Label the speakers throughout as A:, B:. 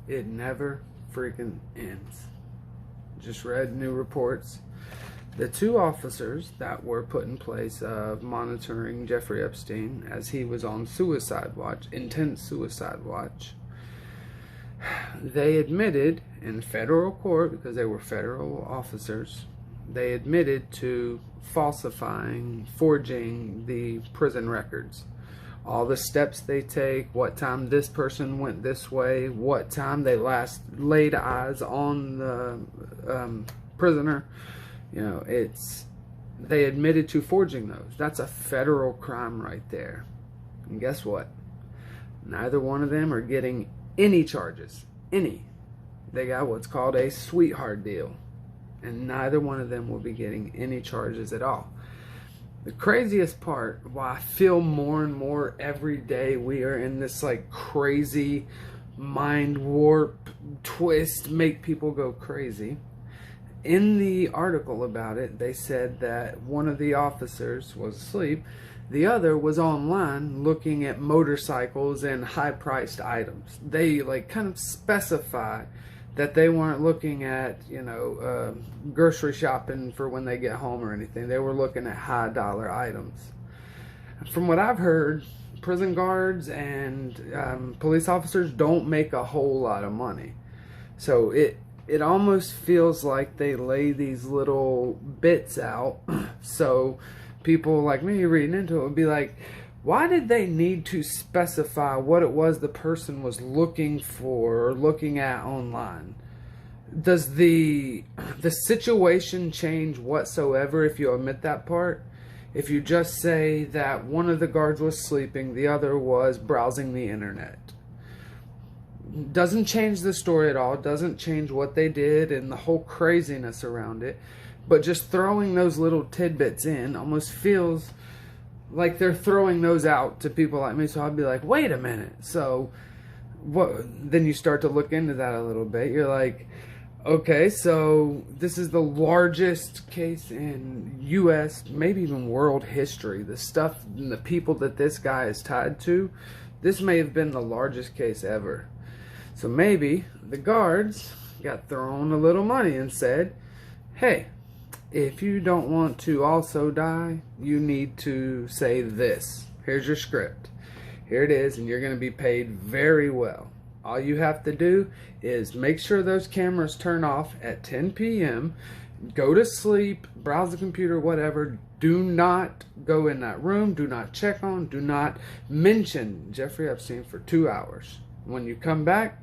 A: It never freaking ends. Just read new reports. The two officers that were put in place of monitoring Jeffrey Epstein as he was on suicide watch, intense suicide watch, they admitted in federal court, because they were federal officers, they admitted to falsifying, forging the prison records. All the steps they take, what time this person went this way, what time they last laid eyes on the prisoner. You know, they admitted to forging those. That's a federal crime right there. And guess what? Neither one of them are getting any charges. Any. They got what's called a sweetheart deal. And neither one of them will be getting any charges at all. The craziest part, why I feel more and more every day we are in this like crazy mind warp twist, make people go crazy. In the article about it, they said that one of the officers was asleep. The other was online looking at motorcycles and high-priced items. They like kind of specify that they weren't looking at, you know, grocery shopping for when they get home or anything. They were looking at high-dollar items. From what I've heard, prison guards and police officers don't make a whole lot of money. So it almost feels like they lay these little bits out so people like me reading into it would be like, why did they need to specify what it was the person was looking for or looking at online? Does the situation change whatsoever if you omit that part? If you just say that one of the guards was sleeping, the other was browsing the internet. Doesn't change the story at all, doesn't change what they did and the whole craziness around it, but just throwing those little tidbits in almost feels like they're throwing those out to people like me. So I'd be like, wait a minute, so what? Then you start to look into that a little bit. You're like, okay, so this is the largest case in US, maybe even world history. The stuff and the people that this guy is tied to, this may have been the largest case ever. So maybe the guards got thrown a little money and said, hey, if you don't want to also die, you need to say this. Here's your script. Here it is, and you're going to be paid very well. All you have to do is make sure those cameras turn off at 10 p.m., go to sleep, browse the computer, whatever. Do not go in that room. Do not check on, do not mention Jeffrey Epstein for 2 hours. When you come back,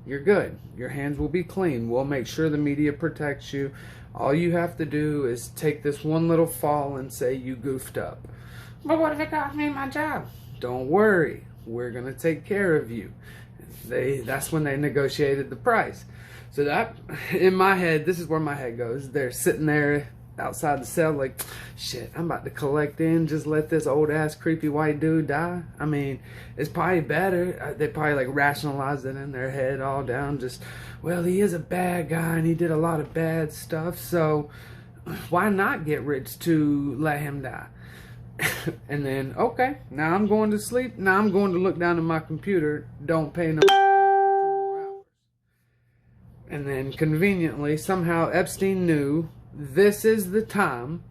A: you're good. Your hands will be clean. We'll make sure the media protects you. All you have to do is take this one little fall and say you goofed up. But what if it cost me my job? Don't worry. We're going to take care of you. That's when they negotiated the price. So that, in my head, this is where my head goes. They're sitting there outside the cell like, shit, I'm about to collect in, just let this old ass creepy white dude die. I mean, it's probably better. They probably like rationalized it in their head all down, just, well, he is a bad guy and he did a lot of bad stuff, so why not get rich to let him die? And then, okay, now I'm going to sleep, now I'm going to look down at my computer, don't pay no 2 more hours. And then conveniently, somehow Epstein knew this is the time.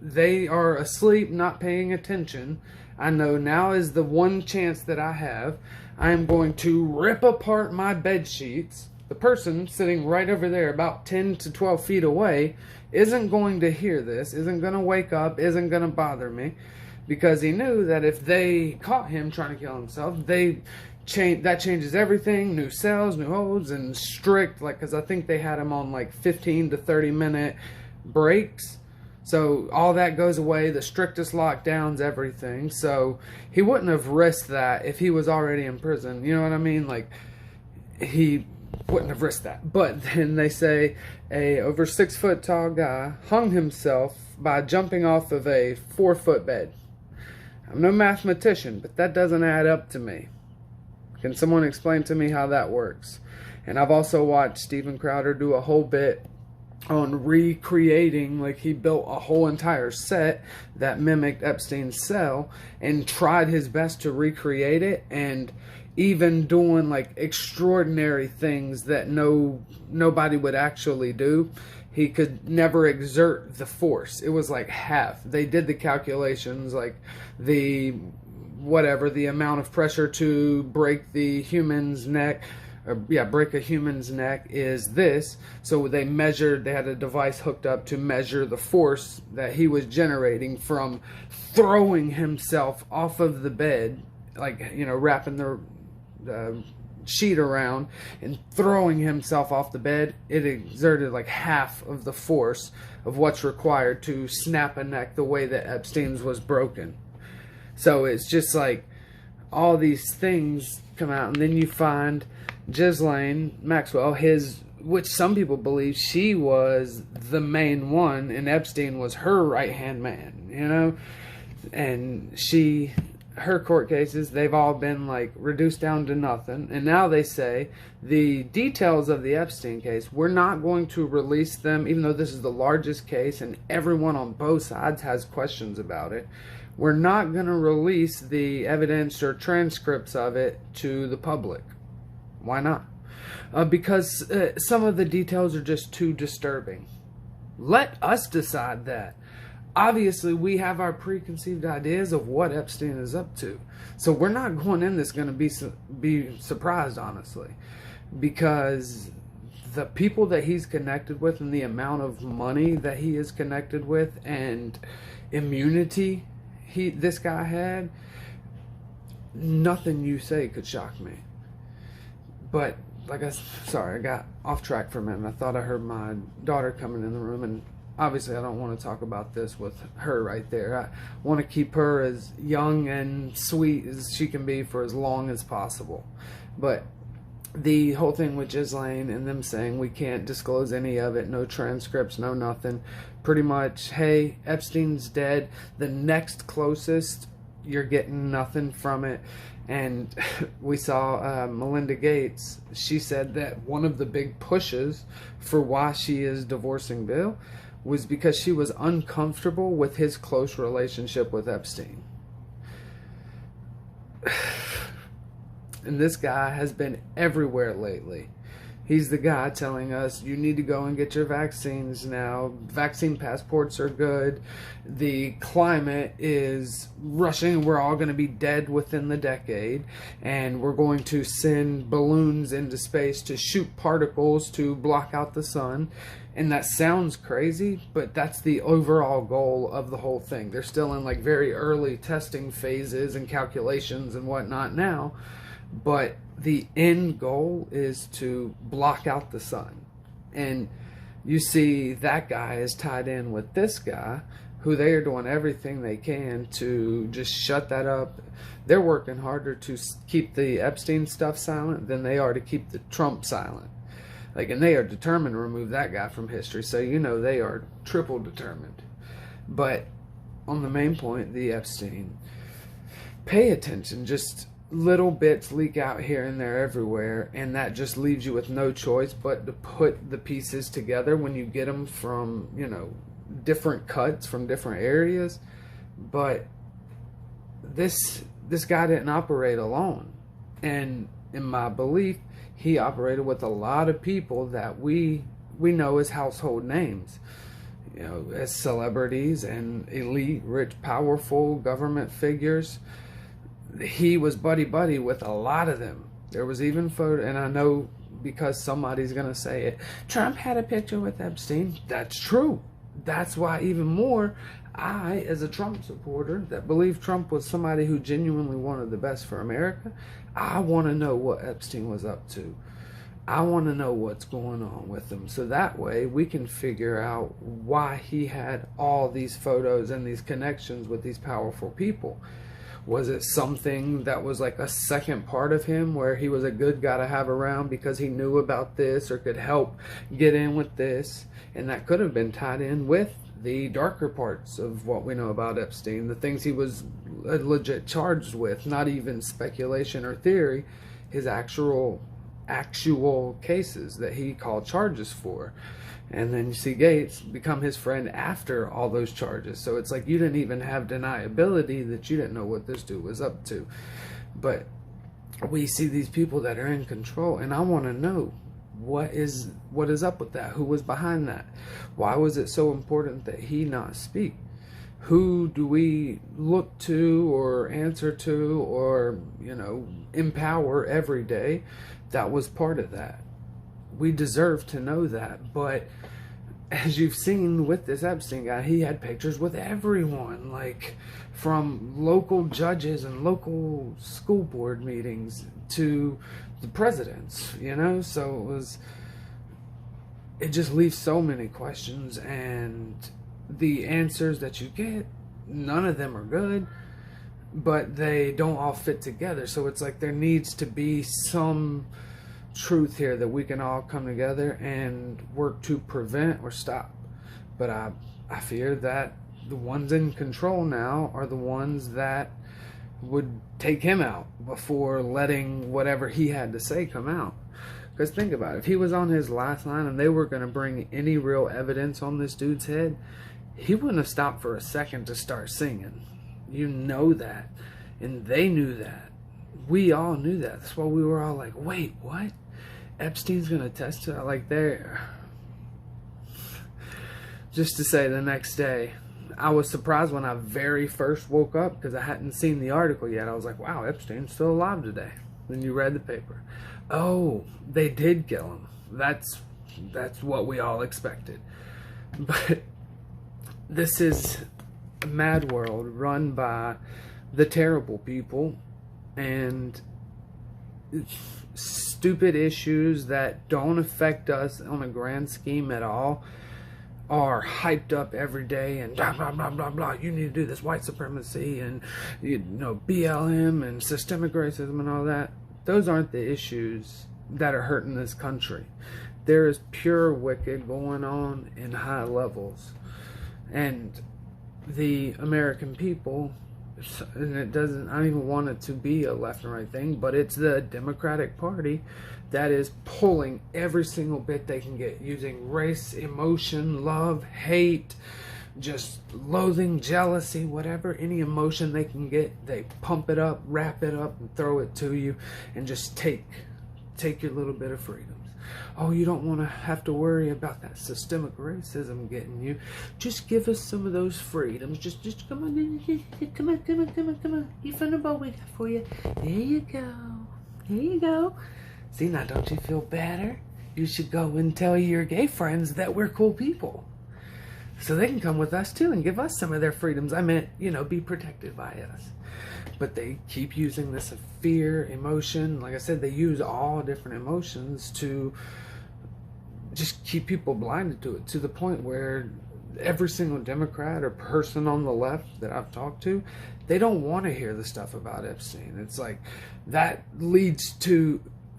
A: They are asleep, not paying attention. I know now is the one chance that I have. I am going to rip apart my bed sheets. The person sitting right over there about 10 to 12 feet away isn't going to hear this, isn't going to wake up, isn't going to bother me, because he knew that if they caught him trying to kill himself, that changes everything. New cells, new holds, and strict, like, because I think they had him on like 15 to 30 minute breaks. So all that goes away, the strictest lockdowns, everything. So he wouldn't have risked that if he was already in prison. You know what I mean? Like, he wouldn't have risked that. But then they say a over 6 foot tall guy hung himself by jumping off of a 4 foot bed. I'm no mathematician, but that doesn't add up to me. Can someone explain to me how that works? And I've also watched Steven Crowder do a whole bit on recreating, like he built a whole entire set that mimicked Epstein's cell and tried his best to recreate it, and even doing like extraordinary things that nobody would actually do. He could never exert the force. It was like half. They did the calculations, like the amount of pressure to break the human's neck, break a human's neck is this. So they measured, they had a device hooked up to measure the force that he was generating from throwing himself off of the bed, like, wrapping the sheet around and throwing himself off the bed. It exerted like half of the force of what's required to snap a neck the way that Epstein's was broken. So it's just like all these things come out, and then you find Ghislaine Maxwell, which some people believe she was the main one and Epstein was her right-hand man, and her court cases, they've all been like reduced down to nothing. And now they say the details of the Epstein case, we're not going to release them, even though this is the largest case and everyone on both sides has questions about it. We're not going to release the evidence or transcripts of it to the public. Why not? Because some of the details are just too disturbing. Let us decide that. Obviously, we have our preconceived ideas of what Epstein is up to. So we're not going in this going to be surprised, honestly. Because the people that he's connected with and the amount of money that he is connected with and immunity this guy had, nothing you say could shock me. But, sorry, I got off track for a minute. I thought I heard my daughter coming in the room, and obviously I don't want to talk about this with her right there. I want to keep her as young and sweet as she can be for as long as possible. But the whole thing with Ghislaine and them saying we can't disclose any of it, no transcripts, no nothing. Pretty much, hey, Epstein's dead. The next closest, you're getting nothing from it. And we saw Melinda Gates. She said that one of the big pushes for why she is divorcing Bill was because she was uncomfortable with his close relationship with Epstein. And this guy has been everywhere lately. He's the guy telling us, you need to go and get your vaccines now. Vaccine passports are good. The climate is rushing. We're all going to be dead within the decade. And we're going to send balloons into space to shoot particles to block out the sun. And that sounds crazy, but that's the overall goal of the whole thing. They're still in like very early testing phases and calculations and whatnot now. But the end goal is to block out the sun. And you see that guy is tied in with this guy, who they are doing everything they can to just shut that up. They're working harder to keep the Epstein stuff silent than they are to keep the Trump silent. And they are determined to remove that guy from history. So they are triple determined. But on the main point, the Epstein, pay attention. Just little bits leak out here and there everywhere, and that just leaves you with no choice but to put the pieces together when you get them from, different cuts from different areas. But this guy didn't operate alone. And in my belief, he operated with a lot of people that we know as household names, as celebrities and elite, rich, powerful government figures. He was buddy-buddy with a lot of them. There was even photo, and I know because somebody's going to say it, Trump had a picture with Epstein. That's true. That's why even more, I, as a Trump supporter that believed Trump was somebody who genuinely wanted the best for America, I want to know what Epstein was up to. I want to know what's going on with him. So that way we can figure out why he had all these photos and these connections with these powerful people. Was it something that was like a second part of him where he was a good guy to have around because he knew about this or could help get in with this? And that could have been tied in with the darker parts of what we know about Epstein, the things he was legit charged with, not even speculation or theory, his actual cases that he called charges for. And then you see Gates become his friend after all those charges. So it's like you didn't even have deniability that you didn't know what this dude was up to. But we see these people that are in control, and I want to know what is up with that. Who was behind that? Why was it so important that he not speak? Who do we look to or answer to or, empower every day that was part of that? We deserve to know that. But as you've seen with this Epstein guy, he had pictures with everyone, like from local judges and local school board meetings to the presidents, so it just leaves so many questions, and the answers that you get, none of them are good, but they don't all fit together. So it's like there needs to be some truth here that we can all come together and work to prevent or stop. But I fear that the ones in control now are the ones that would take him out before letting whatever he had to say come out. Because think about it, if he was on his last line and they were going to bring any real evidence on this dude's head, he wouldn't have stopped for a second to start singing. You know that. And they knew that. We all knew that. That's why we were all like, wait, what? Epstein's going to testify? Like, they're... Just to say, the next day, I was surprised when I very first woke up because I hadn't seen the article yet. I was like, wow, Epstein's still alive today. Then you read the paper. Oh, they did kill him. That's what we all expected. But this is a mad world run by the terrible people and stupid issues that don't affect us on a grand scheme at all are hyped up every day, and blah blah blah blah blah. You need to do this white supremacy and BLM and systemic racism and all that. Those aren't the issues that are hurting this country. There is pure wicked going on in high levels, and the American people, and I don't even want it to be a left and right thing, but it's the Democratic Party that is pulling every single bit they can get, using race, emotion, love, hate, just loathing, jealousy, whatever, any emotion they can get, they pump it up, wrap it up, and throw it to you, and just take your little bit of freedoms. Oh, you don't want to have to worry about that systemic racism getting you. Just give us some of those freedoms. Just come on, come on. You found about we got for you. There you go. See, now don't you feel better? You should go and tell your gay friends that we're cool people, so they can come with us too and give us some of their freedoms. I meant, be protected by us. But they keep using this of fear, emotion. Like I said, they use all different emotions to just keep people blinded to it, to the point where every single Democrat or person on the left that I've talked to, they don't want to hear the stuff about Epstein. It's like that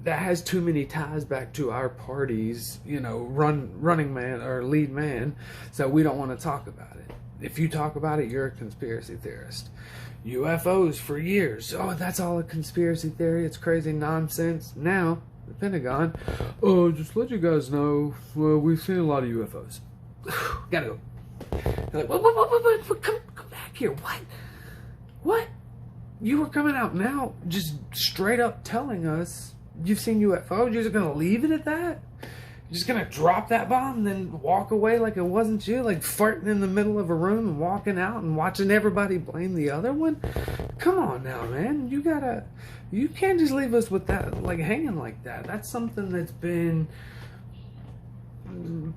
A: has too many ties back to our party's, running man or lead man, so we don't want to talk about it. If you talk about it, you're a conspiracy theorist. UFOs for years. Oh, that's all a conspiracy theory. It's crazy nonsense. Now, the Pentagon, just let you guys know, well, we've seen a lot of UFOs. Gotta go. They're like, what? Come back here. What? You were coming out now just straight up telling us you've seen UFOs? You're just going to leave it at that? You're just going to drop that bomb and then walk away like it wasn't you? Like farting in the middle of a room and walking out and watching everybody blame the other one? Come on now, man. You can't just leave us with that, like, hanging like that. That's something that's been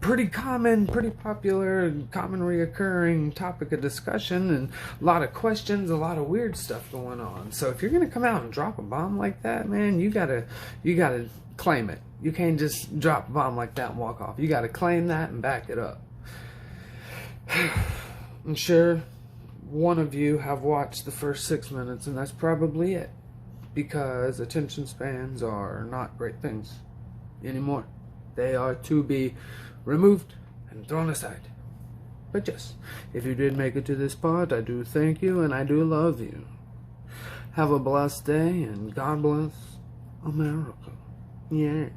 A: pretty common, pretty popular, common reoccurring topic of discussion, and a lot of questions, a lot of weird stuff going on. So if you're gonna come out and drop a bomb like that, man, you gotta claim it. You can't just drop a bomb like that and walk off. You gotta claim that and back it up. I'm sure one of you have watched the first 6 minutes, and that's probably it, because attention spans are not great things anymore. They are to be removed and thrown aside. But yes, if you did make it to this part, I do thank you and I do love you. Have a blessed day, and God bless America. Yeah.